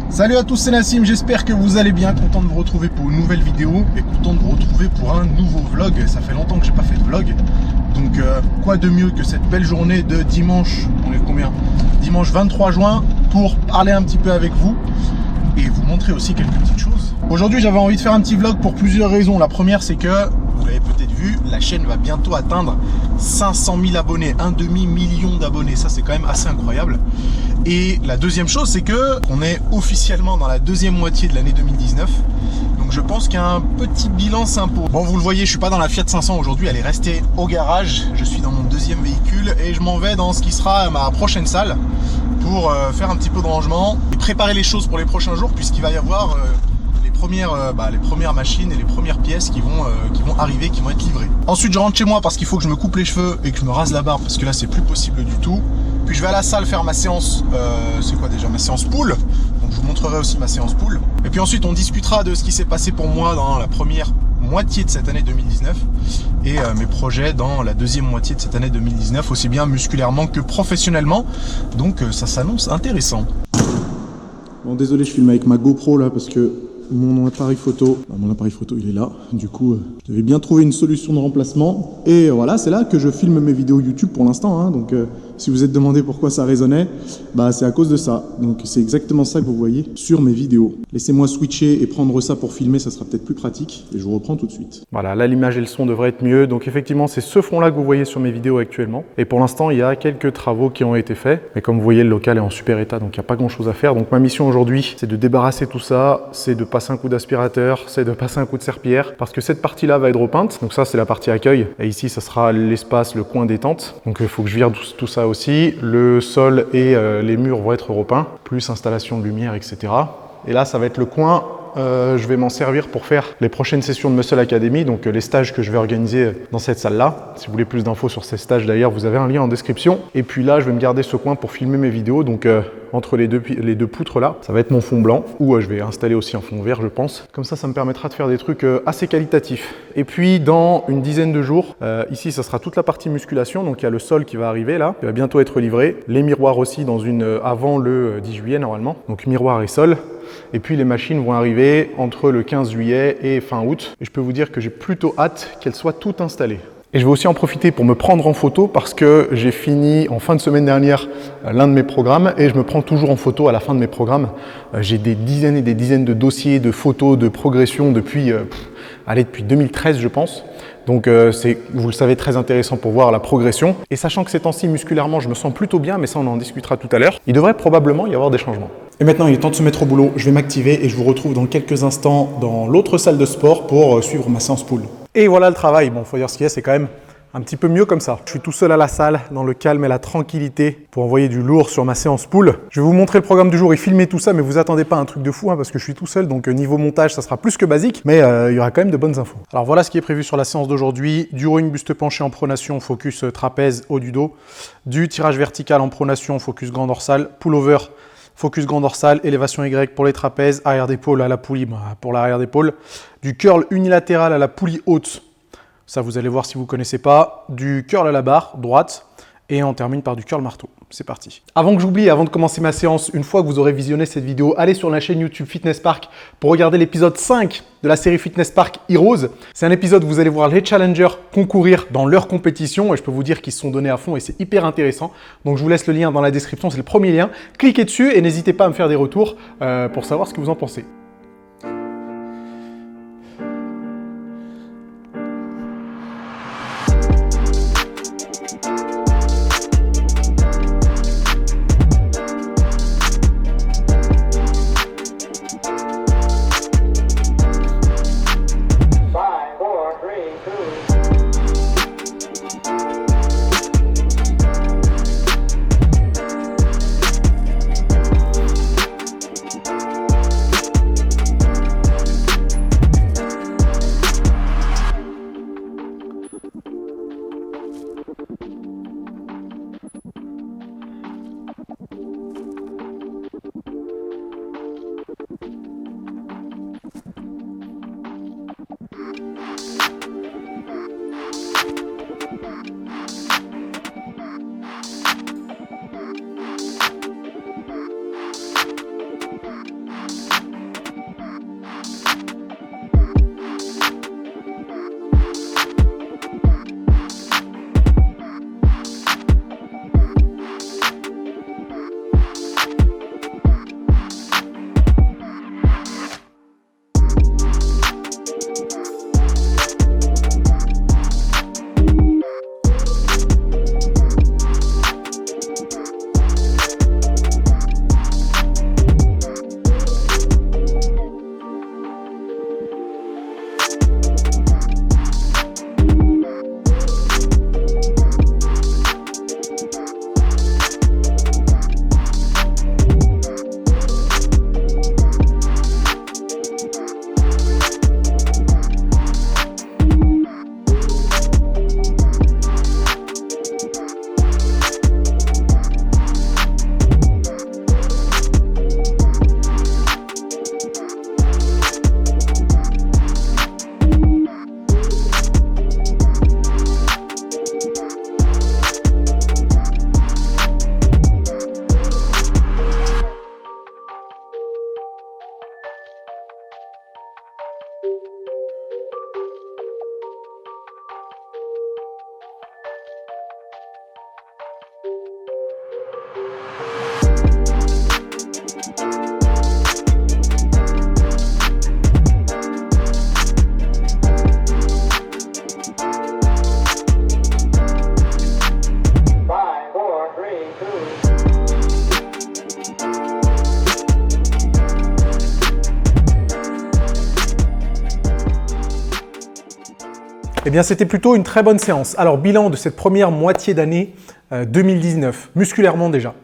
Salut à tous, c'est Nassim, j'espère que vous allez bien, content de vous retrouver pour une nouvelle vidéo et content de vous retrouver pour un nouveau vlog. Ça fait longtemps que j'ai pas fait de vlog, donc quoi de mieux que cette belle journée de dimanche, on est combien? Dimanche 23 juin pour parler un petit peu avec vous et vous montrer aussi quelques petites choses. Aujourd'hui j'avais envie de faire un petit vlog pour plusieurs raisons. La première c'est que, vous l'avez peut-être vu, la chaîne va bientôt atteindre 500 000 abonnés, un demi-million d'abonnés, ça c'est quand même assez incroyable. Et la deuxième chose c'est que on est officiellement dans la deuxième moitié de l'année 2019. Donc je pense qu'un petit bilan s'impose. Bon, vous le voyez, je suis pas dans la Fiat 500 aujourd'hui, elle est restée au garage. Je suis dans mon deuxième véhicule et je m'en vais dans ce qui sera ma prochaine salle pour faire un petit peu de rangement et préparer les choses pour les prochains jours, puisqu'il va y avoir les premières machines et les premières pièces qui vont arriver, qui vont être livrées. Ensuite je rentre chez moi parce qu'il faut que je me coupe les cheveux et que je me rase la barbe parce que là c'est plus possible du tout. Puis je vais à la salle faire ma séance, c'est quoi déjà, ma séance pool. Donc je vous montrerai aussi ma séance pool. Et puis ensuite on discutera de ce qui s'est passé pour moi dans la première moitié de cette année 2019 et mes projets dans la deuxième moitié de cette année 2019, aussi bien musculairement que professionnellement. Donc ça s'annonce intéressant. Bon, désolé, je filme avec ma GoPro là parce que mon appareil photo il est là. Du coup je devais bien trouver une solution de remplacement et voilà, c'est là que je filme mes vidéos YouTube pour l'instant, hein. Donc si vous êtes demandé pourquoi ça résonnait, bah c'est à cause de ça. Donc c'est exactement ça que vous voyez sur mes vidéos. Laissez-moi switcher et prendre ça pour filmer, ça sera peut-être plus pratique et je vous reprends tout de suite. Voilà, là l'image et le son devraient être mieux. Donc effectivement c'est ce fond là que vous voyez sur mes vidéos actuellement. Et pour l'instant il y a quelques travaux qui ont été faits. Mais comme vous voyez le local est en super état, donc il n'y a pas grand chose à faire. Donc ma mission aujourd'hui c'est de débarrasser tout ça, c'est de passer un coup d'aspirateur, c'est de passer un coup de serpillière parce que cette partie là va être repeinte. Donc ça c'est la partie accueil et ici ça sera l'espace, le coin détente. Donc il faut que je vire tout ça aussi. Le sol et les murs vont être repeints, plus installation de lumière, etc. Et là ça va être le coin. Je vais m'en servir pour faire les prochaines sessions de Muscle Academy, donc les stages que je vais organiser dans cette salle-là. Si vous voulez plus d'infos sur ces stages d'ailleurs, vous avez un lien en description. Et puis là, je vais me garder ce coin pour filmer mes vidéos. Donc entre les deux poutres là, ça va être mon fond blanc, où je vais installer aussi un fond vert, je pense. Comme ça me permettra de faire des trucs assez qualitatifs. Et puis dans une dizaine de jours, ici, ça sera toute la partie musculation. Donc il y a le sol qui va arriver là, qui va bientôt être livré. Les miroirs aussi avant le 10 juillet normalement. Donc miroir et sol. Et puis les machines vont arriver entre le 15 juillet et fin août. Et je peux vous dire que j'ai plutôt hâte qu'elles soient toutes installées. Et je vais aussi en profiter pour me prendre en photo parce que j'ai fini en fin de semaine dernière l'un de mes programmes et je me prends toujours en photo à la fin de mes programmes. J'ai des dizaines et des dizaines de dossiers, de photos, de progression depuis 2013 je pense. Donc c'est, vous le savez, très intéressant pour voir la progression. Et sachant que ces temps-ci, musculairement, je me sens plutôt bien, mais ça on en discutera tout à l'heure, il devrait probablement y avoir des changements. Et maintenant, il est temps de se mettre au boulot. Je vais m'activer et je vous retrouve dans quelques instants dans l'autre salle de sport pour suivre ma séance pool. Et voilà le travail. Bon, faut dire ce qu'il y a, c'est quand même un petit peu mieux comme ça. Je suis tout seul à la salle, dans le calme et la tranquillité pour envoyer du lourd sur ma séance pool. Je vais vous montrer le programme du jour et filmer tout ça, mais vous attendez pas un truc de fou parce que je suis tout seul, donc niveau montage, ça sera plus que basique, mais il y aura quand même de bonnes infos. Alors voilà ce qui est prévu sur la séance d'aujourd'hui. Du rowing buste penché en pronation, focus trapèze, haut du dos. Du tirage vertical en pronation, focus grand dorsal. Pullover, focus grand dorsal, élévation Y pour les trapèzes, arrière d'épaule à la poulie pour l'arrière d'épaule. Du curl unilatéral à la poulie haute. Ça, vous allez voir si vous ne connaissez pas. Du curl à la barre, droite. Et on termine par du curl marteau. C'est parti. Avant que j'oublie, avant de commencer ma séance, une fois que vous aurez visionné cette vidéo, allez sur la chaîne YouTube Fitness Park pour regarder l'épisode 5 de la série Fitness Park Heroes. C'est un épisode où vous allez voir les challengers concourir dans leur compétition et je peux vous dire qu'ils se sont donnés à fond et c'est hyper intéressant. Donc je vous laisse le lien dans la description, c'est le premier lien. Cliquez dessus et n'hésitez pas à me faire des retours pour savoir ce que vous en pensez. Eh bien, c'était plutôt une très bonne séance. Alors, bilan de cette première moitié d'année 2019, musculairement déjà.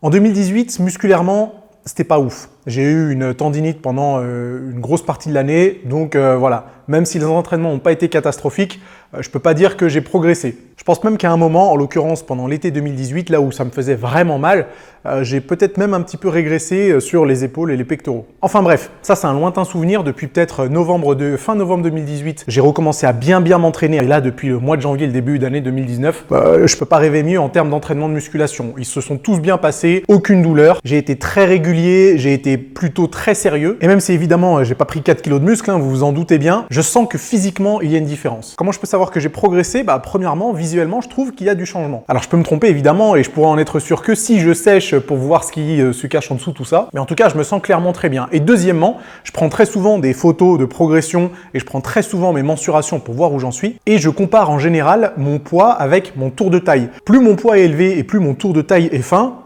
En 2018, musculairement, c'était pas ouf. J'ai eu une tendinite pendant une grosse partie de l'année, donc voilà. Même si les entraînements n'ont pas été catastrophiques, je peux pas dire que j'ai progressé. Je pense même qu'à un moment, en l'occurrence pendant l'été 2018, là où ça me faisait vraiment mal, j'ai peut-être même un petit peu régressé sur les épaules et les pectoraux. Enfin bref, ça c'est un lointain souvenir. Depuis peut-être fin novembre 2018, j'ai recommencé à bien m'entraîner. Et là, depuis le mois de janvier, le début d'année 2019, je peux pas rêver mieux en termes d'entraînement de musculation. Ils se sont tous bien passés, aucune douleur. J'ai été très régulier, j'ai été plutôt très sérieux. Et même si évidemment, j'ai pas pris 4 kilos de muscle, hein, vous vous en doutez bien, je sens que physiquement, il y a une différence. Comment je peux savoir que j'ai progressé? Premièrement, visuellement, je trouve qu'il y a du changement. Alors, je peux me tromper évidemment et je pourrais en être sûr que si je sèche pour voir ce qui se cache en dessous, tout ça. Mais en tout cas, je me sens clairement très bien. Et deuxièmement, je prends très souvent des photos de progression et je prends très souvent mes mensurations pour voir où j'en suis. Et je compare en général mon poids avec mon tour de taille. Plus mon poids est élevé et plus mon tour de taille est fin,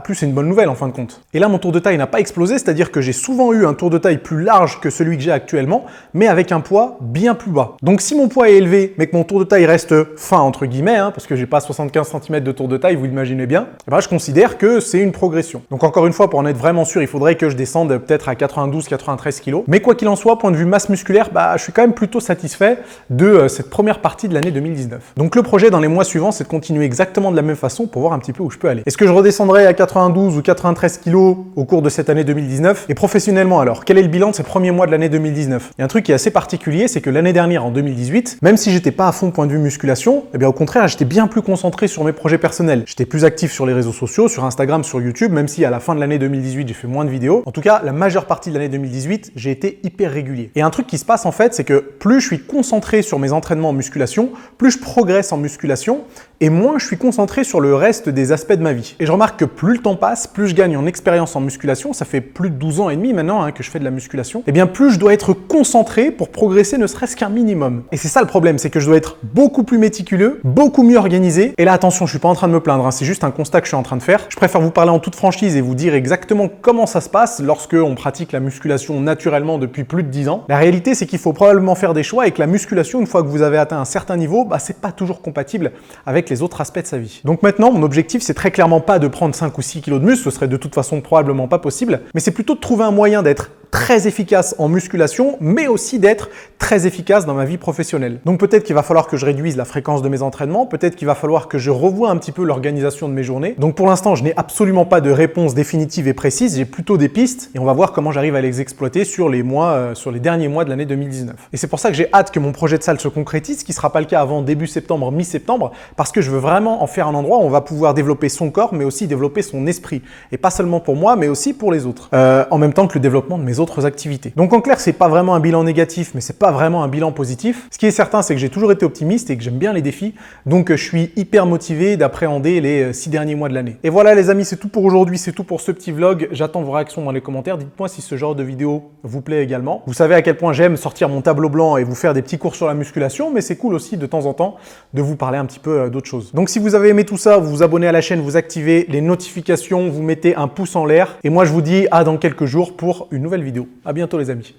plus c'est une bonne nouvelle en fin de compte. Et là, mon tour de taille n'a pas explosé, c'est-à-dire que j'ai souvent eu un tour de taille plus large que celui que j'ai actuellement, mais avec un poids bien plus bas. Donc si mon poids est élevé, mais que mon tour de taille reste fin entre guillemets, parce que j'ai pas 75 cm de tour de taille, vous l'imaginez bien, je considère que c'est une progression. Donc encore une fois, pour en être vraiment sûr, il faudrait que je descende peut-être à 92-93 kg. Mais quoi qu'il en soit, point de vue masse musculaire, je suis quand même plutôt satisfait de cette première partie de l'année 2019. Donc le projet dans les mois suivants, c'est de continuer exactement de la même façon pour voir un petit peu où je peux aller. Est-ce que je redescendrai à 92 ou 93 kg au cours de cette année 2019? Et professionnellement alors, quel est le bilan de ces premiers mois de l'année 2019? Il y a un truc qui est assez particulier, c'est que l'année dernière, en 2018, même si j'étais pas à fond point de vue musculation, au contraire, j'étais bien plus concentré sur mes projets personnels. J'étais plus actif sur les réseaux sociaux, sur Instagram, sur YouTube, même si à la fin de l'année 2018, j'ai fait moins de vidéos. En tout cas, la majeure partie de l'année 2018, j'ai été hyper régulier. Et un truc qui se passe en fait, c'est que plus je suis concentré sur mes entraînements en musculation, plus je progresse en musculation et moins je suis concentré sur le reste des aspects de ma vie. Et je remarque que plus le temps passe, plus je gagne en expérience en musculation, ça fait plus de 12 ans et demi maintenant que je fais de la musculation, et bien plus je dois être concentré pour progresser ne serait-ce qu'un minimum. Et c'est ça le problème, c'est que je dois être beaucoup plus méticuleux, beaucoup mieux organisé. Et là attention, je suis pas en train de me plaindre, c'est juste un constat que je suis en train de faire. Je préfère vous parler en toute franchise et vous dire exactement comment ça se passe lorsque on pratique la musculation naturellement depuis plus de 10 ans. La réalité, c'est qu'il faut probablement faire des choix et que la musculation, une fois que vous avez atteint un certain niveau, c'est pas toujours compatible avec les autres aspects de sa vie. Donc maintenant, mon objectif, c'est très clairement pas de prendre 5 ou 6 kilos de muscle, ce serait de toute façon probablement pas possible, mais c'est plutôt de trouver un moyen d'être très efficace en musculation, mais aussi d'être très efficace dans ma vie professionnelle. Donc peut-être qu'il va falloir que je réduise la fréquence de mes entraînements, peut-être qu'il va falloir que je revoie un petit peu l'organisation de mes journées. Donc pour l'instant, je n'ai absolument pas de réponse définitive et précise, j'ai plutôt des pistes et on va voir comment j'arrive à les exploiter sur les derniers mois de l'année 2019. Et c'est pour ça que j'ai hâte que mon projet de salle se concrétise, ce qui ne sera pas le cas avant début septembre, mi-septembre, parce que je veux vraiment en faire un endroit où on va pouvoir développer son corps, mais aussi développer son esprit. Et pas seulement pour moi, mais aussi pour les autres. En même temps que le développement de mes autres activités. Donc en clair, c'est pas vraiment un bilan négatif, mais c'est pas vraiment un bilan positif. Ce qui est certain, c'est que j'ai toujours été optimiste et que j'aime bien les défis. Donc je suis hyper motivé d'appréhender les 6 derniers mois de l'année. Et voilà les amis, c'est tout pour aujourd'hui, c'est tout pour ce petit vlog. J'attends vos réactions dans les commentaires. Dites-moi si ce genre de vidéo vous plaît également. Vous savez à quel point j'aime sortir mon tableau blanc et vous faire des petits cours sur la musculation, mais c'est cool aussi de temps en temps de vous parler un petit peu d'autres choses. Donc si vous avez aimé tout ça, vous vous abonnez à la chaîne, vous activez les notifications, vous mettez un pouce en l'air. Et moi je vous dis à dans quelques jours pour une nouvelle vidéo. À bientôt les amis.